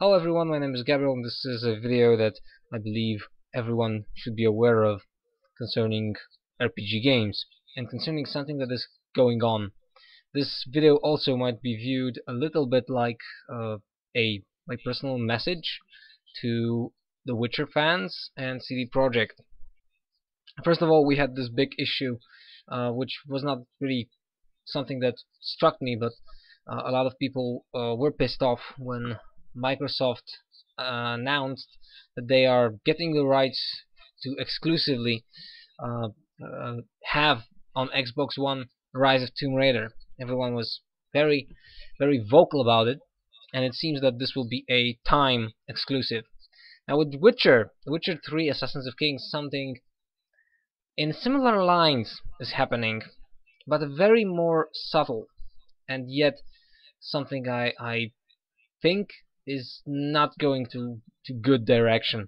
Hello everyone, my name is Gabriel and this is a video that I believe everyone should be aware of concerning RPG games and concerning something that is going on. This video also might be viewed a little bit like my personal message to the Witcher fans and CD Projekt. First of all, we had this big issue which was not really something that struck me, but a lot of people were pissed off when Microsoft announced that they are getting the rights to exclusively have on Xbox One Rise of Tomb Raider. Everyone was very vocal about it, and it seems that this will be a time exclusive. Now with Witcher 3 Assassins of Kings, something in similar lines is happening, but very more subtle, and yet something I think is not going to good direction.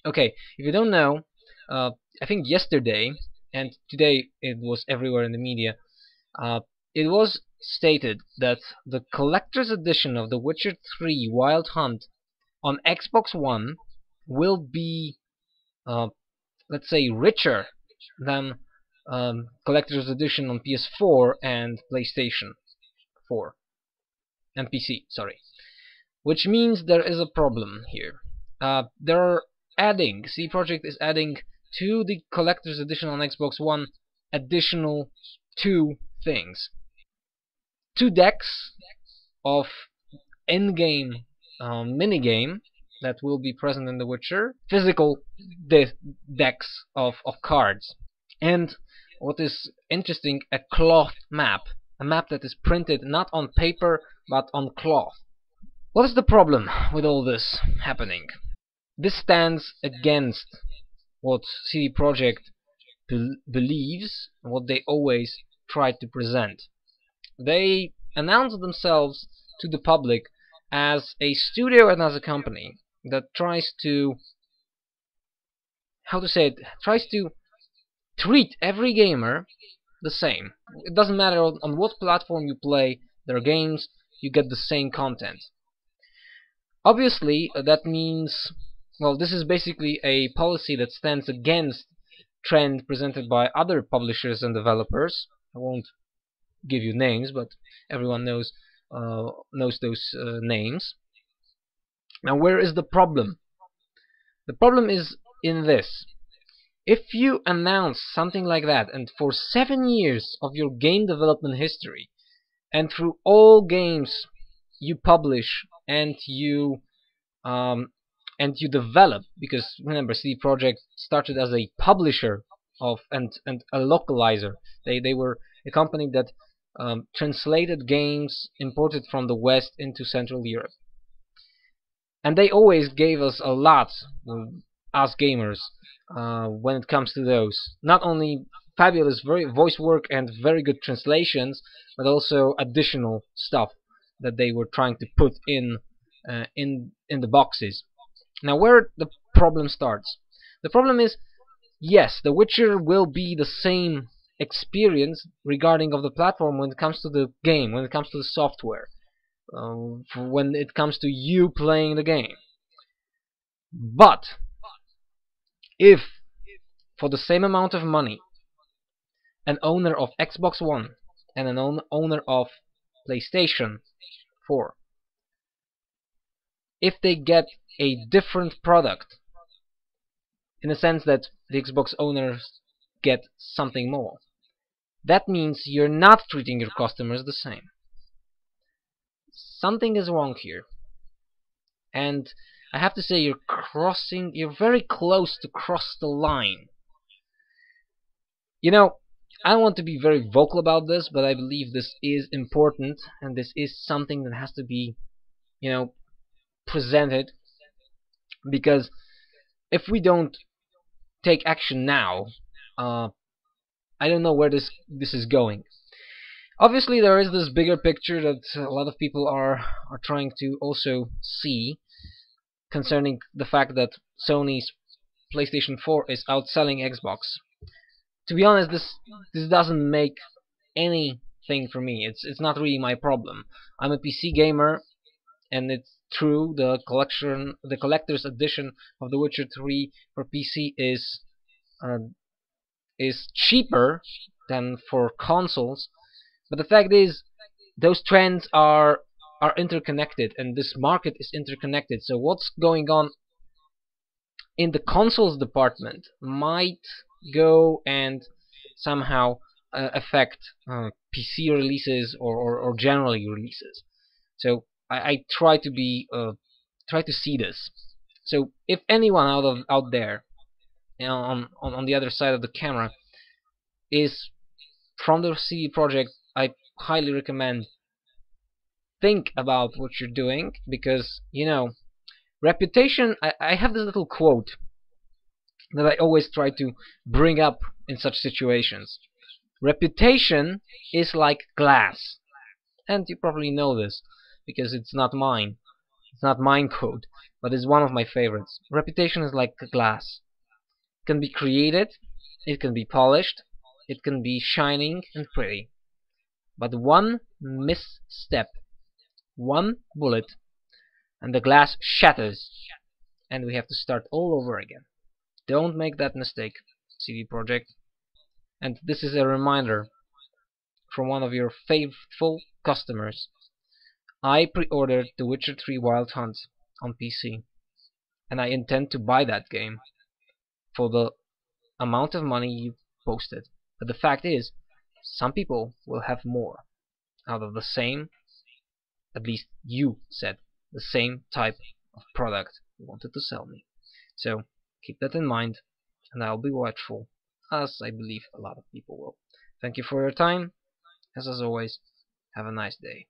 Okay, if you don't know, I think yesterday and today it was everywhere in the media, it was stated that the collector's edition of The Witcher 3 Wild Hunt on Xbox One will be, let's say, richer than collector's edition on PS4 and PlayStation 4 and PC, sorry. Which means there is a problem here. CD Projekt is adding to the collector's edition on Xbox One additional two things. 2 decks of in-game minigame that will be present in The Witcher, physical decks of cards, and what is interesting, a cloth map, a map that is printed not on paper but on cloth. What is the problem with all this happening? This stands against what CD Projekt believes and what they always try to present. They announce themselves to the public as a studio and as a company that tries to, tries to treat every gamer the same. It doesn't matter on what platform you play their games, you get the same content. Obviously, that means, well, this is basically a policy that stands against trend presented by other publishers and developers. I won't give you names, but everyone knows those names. Now, where is the problem? The problem is in this. If you announce something like that, and for 7 years of your game development history, and through all games you publish and you develop, because remember, CD Projekt started as a publisher of and a localizer. They were a company that translated games imported from the West into Central Europe, and they always gave us a lot, us gamers, when it comes to those. Not only fabulous voice work and very good translations, but also additional stuff that they were trying to put in the boxes. Now, where the problem starts? The problem is, yes, The Witcher will be the same experience regarding of the platform when it comes to the game, when it comes to the software, when it comes to you playing the game. But if for the same amount of money an owner of Xbox One and an owner of PlayStation 4, if they get a different product, in the sense that the Xbox owners get something more, that means you're not treating your customers the same. Something is wrong here, and I have to say you're very close to cross the line. You know, I don't want to be very vocal about this, but I believe this is important, and this is something that has to be, presented, because if we don't take action now, I don't know where this is going. Obviously, there is this bigger picture that a lot of people are trying to also see, concerning the fact that Sony's PlayStation 4 is outselling Xbox. To be honest, this doesn't make anything for me. It's not really my problem. I'm a PC gamer, and true, the collector's edition of The Witcher 3 for PC uh, is cheaper than for consoles. But the fact is, those trends are interconnected, and this market is interconnected. So what's going on in the consoles department might go and somehow affect PC releases or generally releases. So I try to see this. So if anyone out there, on the other side of the camera, is from the CD Projekt, I highly recommend think about what you're doing, because reputation. I have this little quote that I always try to bring up in such situations. Reputation is like glass, and you probably know this because it's not mine. It's not mine quote, but it's one of my favorites. Reputation is like glass. It can be created, it can be polished, it can be shining and pretty. But one misstep, one bullet, and the glass shatters, and we have to start all over again. Don't make that mistake, CD Projekt. And this is a reminder from one of your faithful customers. I pre-ordered The Witcher 3 Wild Hunt on PC, and I intend to buy that game for the amount of money you posted. But the fact is, some people will have more out of the same, at least you said, the same type of product you wanted to sell me. So keep that in mind, and I'll be watchful, as I believe a lot of people will. Thank you for your time. As always, have a nice day.